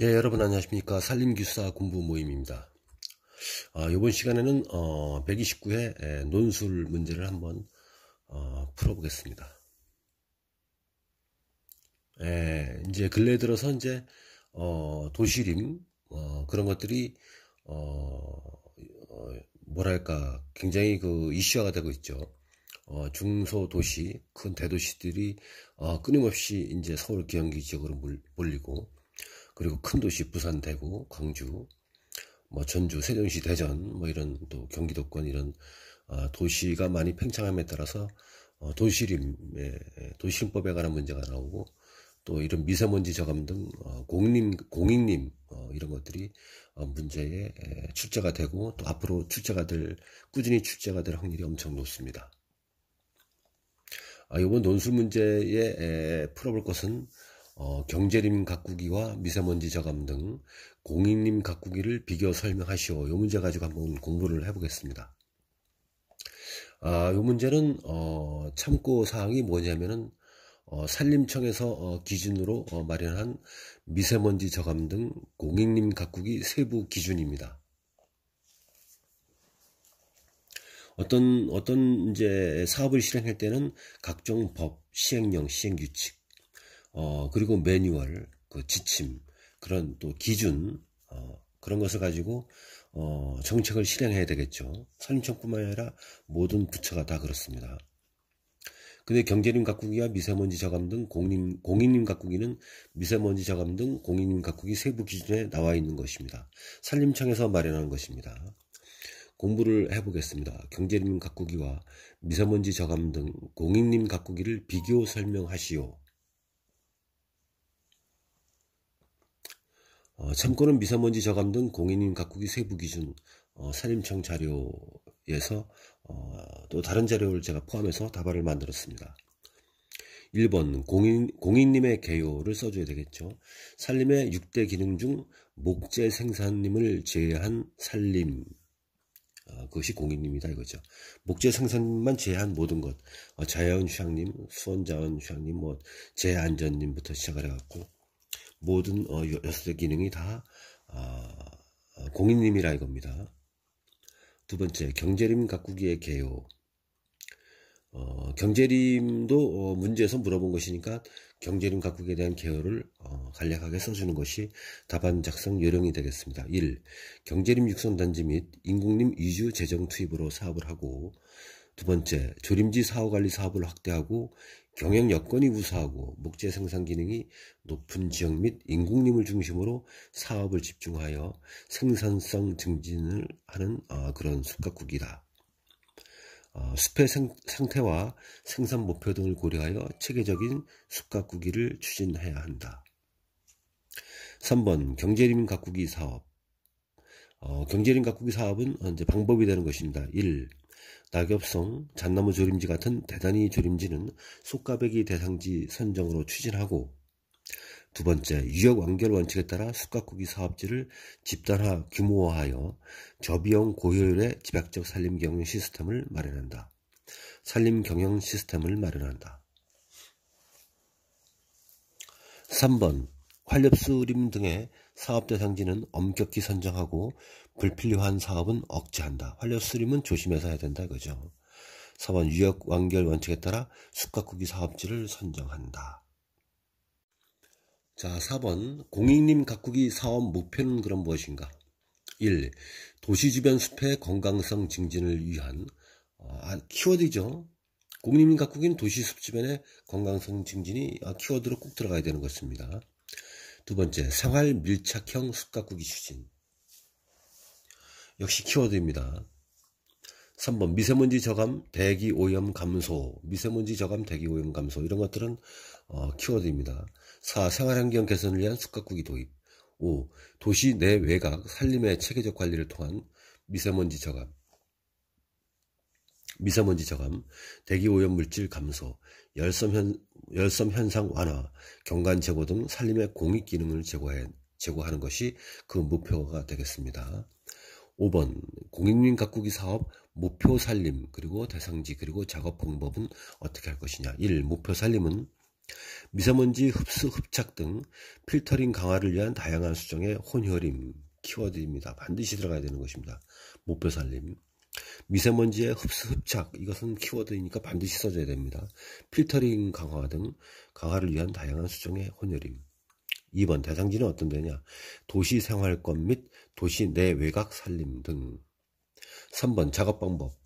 예, 여러분 안녕하십니까. 산림규사 공부 모임입니다. 이번 시간에는 129회 논술 문제를 한번 풀어보겠습니다. 이제 근래 들어서 이제 도시림 그런 것들이 뭐랄까 굉장히 그 이슈화가 되고 있죠. 중소도시, 큰 대도시들이 끊임없이 이제 서울 경기 지역으로 몰리고, 그리고 큰 도시 부산, 대구, 광주, 뭐 전주, 세종시, 대전, 뭐 이런 또 경기도권 이런 도시가 많이 팽창함에 따라서 도시림법에 관한 문제가 나오고, 또 이런 미세먼지 저감 등 공익림 이런 것들이 문제에 출제가 되고, 또 앞으로 꾸준히 출제가 될 확률이 엄청 높습니다. 이번 논술 문제에 풀어볼 것은 경제림 가꾸기와 미세먼지 저감 등 공익림 가꾸기를 비교 설명하시오. 이 문제 가지고 한번 공부를 해보겠습니다. 이 문제는 참고 사항이 뭐냐면은 산림청에서 기준으로 마련한 미세먼지 저감 등 공익림 가꾸기 세부 기준입니다. 어떤 이제 사업을 실행할 때는 각종 법, 시행령, 시행규칙, 그리고 매뉴얼, 그 지침, 그런 또 기준, 그런 것을 가지고 정책을 실행해야 되겠죠. 산림청뿐만 아니라 모든 부처가 다 그렇습니다. 근데 경제림 가꾸기와 미세먼지 저감 등 공익림 가꾸기는 미세먼지 저감 등 공익림 가꾸기 세부 기준에 나와 있는 것입니다. 산림청에서 마련한 것입니다. 공부를 해보겠습니다. 경제림 가꾸기와 미세먼지 저감 등 공익림 가꾸기를 비교 설명하시오. 참고는 미세먼지 저감 등 공익림 가꾸기 세부 기준, 산림청 자료에서 또 다른 자료를 제가 포함해서 답안을 만들었습니다. 1번 공익림의 개요를 써줘야 되겠죠. 산림의 6대 기능 중 목재 생산림을 제외한 산림, 그것이 공익림이다 이거죠. 목재 생산만 제외한 모든 것, 자연 휴양림, 수원자원 휴양림, 뭐 재안전림부터 시작을 해갖고 모든 6대 기능이 다 공익림이라 이겁니다. 두 번째, 경제림 가꾸기의 개요. 경제림도 문제에서 물어본 것이니까 경제림 가꾸기에 대한 개요를 간략하게 써주는 것이 답안 작성 요령이 되겠습니다. 1. 경제림 육성단지 및 인공림 위주 재정 투입으로 사업을 하고, 두 번째, 조림지 사후관리 사업을 확대하고 경영 여건이 우수하고 목재 생산 기능이 높은 지역 및 인공림을 중심으로 사업을 집중하여 생산성 증진을 하는 그런 숲가꾸기다. 숲의 상태와 생산 목표 등을 고려하여 체계적인 숲가꾸기를 추진해야 한다. 3번 경제림 가꾸기 사업. 경제림 가꾸기 사업은 이제 방법이 되는 것입니다. 1. 낙엽송, 잣나무 조림지 같은 대단위 조림지는 숲가배기 대상지 선정으로 추진하고, 두 번째, 유역 완결 원칙에 따라 숲가꾸기 사업지를 집단화 규모화하여 저비용 고효율의 집약적 산림 경영 시스템을 마련한다. 산림 경영 시스템을 마련한다. 3번, 활렵수림 등의 사업 대상지는 엄격히 선정하고 불필요한 사업은 억제한다. 활렵수림은 조심해서 해야 된다 이거죠. 4번, 유역 완결 원칙에 따라 숲가꾸기 사업지를 선정한다. 자, 4번 공익림 가꾸기 사업 목표는 그럼 무엇인가? 1. 도시 주변 숲의 건강성 증진을 위한 키워드죠. 공익림 가꾸기는 도시 숲 주변의 건강성 증진이 키워드로 꼭 들어가야 되는 것입니다. 두 번째, 생활 밀착형 숲 가꾸기 추진. 역시 키워드입니다. 3번 미세먼지 저감, 대기 오염 감소. 미세먼지 저감, 대기 오염 감소. 이런 것들은 키워드입니다. 4. 생활환경 개선을 위한 숲 가꾸기 도입. 5. 도시 내 외곽 산림의 체계적 관리를 통한 미세먼지 저감, 대기 오염 물질 감소, 열섬 현상 완화, 경관 제고 등 산림의 공익 기능을 제고하는 것이 그 목표가 되겠습니다. 5번 공익림 가꾸기 사업 목표 산림, 그리고 대상지, 그리고 작업 방법은 어떻게 할 것이냐. 1. 목표 산림은 미세먼지 흡수, 흡착 등 필터링 강화를 위한 다양한 수정의 혼혈임, 키워드입니다. 반드시 들어가야 되는 것입니다. 목표 살림. 미세먼지의 흡수, 흡착, 이것은 키워드이니까 반드시 써줘야 됩니다. 필터링 강화 등 강화를 위한 다양한 수정의 혼혈임. 2번 대상지는 어떤 데냐? 도시 생활권 및 도시 내 외곽 살림 등. 3번 작업 방법.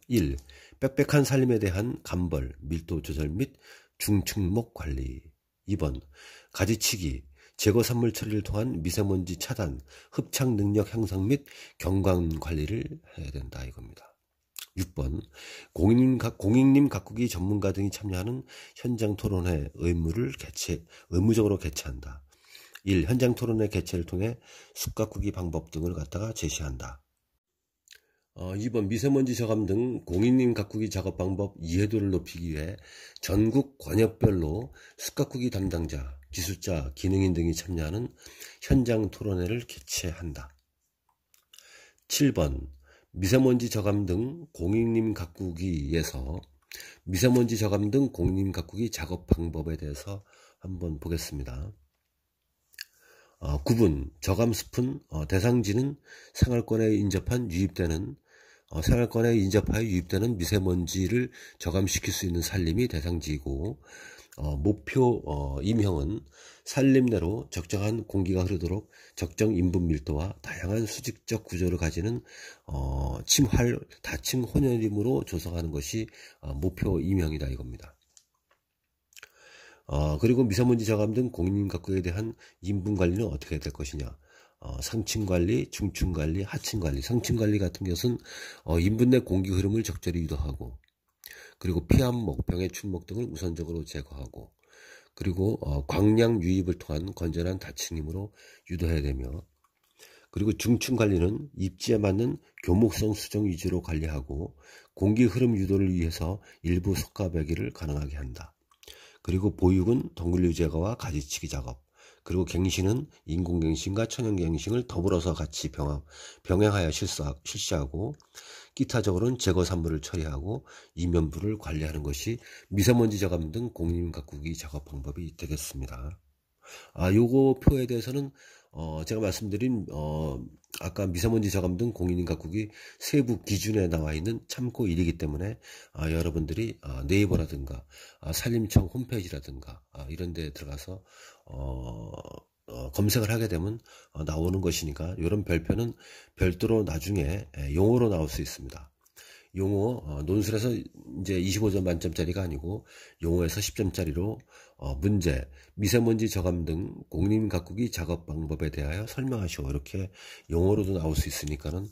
1. 빽빽한 살림에 대한 감벌, 밀도 조절 및 중축목 관리. 2번 가지치기, 제거 산물 처리를 통한 미세먼지 차단, 흡착 능력 향상 및 경관 관리를 해야 된다 이겁니다. 6번 공익림 가꾸기 전문가 등이 참여하는 현장 토론회 의무적으로 개최한다. 1. 현장 토론회 개최를 통해 숲 가꾸기 방법 등을 갖다가 제시한다. 2번 미세먼지 저감 등 공익림 가꾸기 작업 방법 이해도를 높이기 위해 전국 권역별로 숲 가꾸기 담당자, 기술자, 기능인 등이 참여하는 현장 토론회를 개최한다. 7번 미세먼지 저감 등 공익림 가꾸기에서 미세먼지 저감 등 공익림 가꾸기 작업 방법에 대해서 한번 보겠습니다. 9번 저감 숲은 대상지는 생활권에 인접하여 유입되는 미세먼지를 저감시킬 수 있는 산림이 대상지이고, 목표 임형은 산림 내로 적정한 공기가 흐르도록 적정 인분 밀도와 다양한 수직적 구조를 가지는 다층 혼혈임으로 조성하는 것이 목표 임형이다 이겁니다. 그리고 미세먼지 저감 등 공익림 가꾸기에 대한 인분 관리는 어떻게 될 것이냐? 상층 관리, 중층 관리, 하층 관리. 상층 관리 같은 것은 인분 내 공기 흐름을 적절히 유도하고, 그리고 피암목, 병해 충목 등을 우선적으로 제거하고, 그리고 광량 유입을 통한 건전한 다층임으로 유도해야 되며, 그리고 중층 관리는 입지에 맞는 교목성 수정 위주로 관리하고 공기 흐름 유도를 위해서 일부 속가배기를 가능하게 한다. 그리고 보육은 덩굴류 제거와 가지치기 작업, 그리고 갱신은 인공갱신과 천연갱신을 더불어서 같이 병행하여 실시하고, 기타적으로는 제거 산물을 처리하고 이면부를 관리하는 것이 미세먼지 저감 등 공익림 가꾸기 작업 방법이 되겠습니다. 요거 표에 대해서는 제가 말씀드린 아까 미세먼지 저감 등 공익림 가꾸기 세부 기준에 나와 있는 참고 1이기 때문에 여러분들이 네이버라든가 산림청 홈페이지라든가 이런 데 들어가서 검색을 하게 되면 나오는 것이니까 이런 별표는 별도로 나중에 용어로 나올 수 있습니다. 용어 논술에서 이제 25점 만점짜리가 아니고 용어에서 10점짜리로 문제, 미세먼지 저감 등 공익림 가꾸기 작업 방법에 대하여 설명하시오, 이렇게 용어로도 나올 수 있으니까는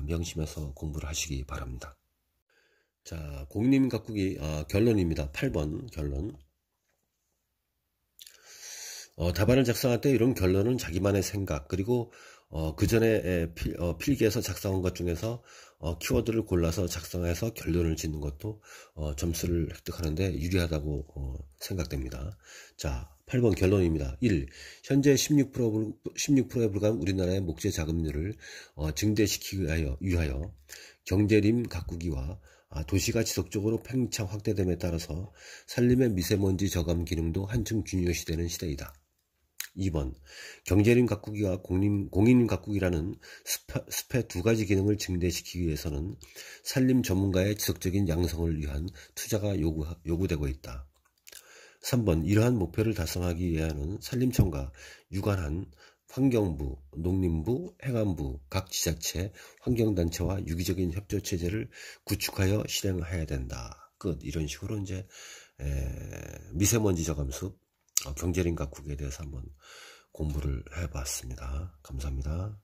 명심해서 공부를 하시기 바랍니다. 자, 공익림 가꾸기 결론입니다. 8번 결론. 답안을 작성할 때 이런 결론은 자기만의 생각, 그리고 그 전에 필기에서 작성한 것 중에서 키워드를 골라서 작성해서 결론을 짓는 것도 점수를 획득하는데 유리하다고 생각됩니다. 자, 8번 결론입니다. 1. 현재 16%에 불과한 우리나라의 목재 자급률을 증대시키기 위하여 경제림 가꾸기와 도시가 지속적으로 팽창 확대됨에 따라서 산림의 미세먼지 저감 기능도 한층 중요시되는 시대이다. 2번 경제림 가꾸기와 공익림 가꾸기라는 숲의 두 가지 기능을 증대시키기 위해서는 산림 전문가의 지속적인 양성을 위한 투자가 요구되고 있다. 3번 이러한 목표를 달성하기 위해서는 산림청과 유관한 환경부, 농림부, 행안부, 각 지자체, 환경단체와 유기적인 협조체제를 구축하여 실행해야 된다. 끝. 이런 식으로 이제 미세먼지 저감숲, 경제림 가꾸기에 대해서 한번 공부를 해봤습니다. 감사합니다.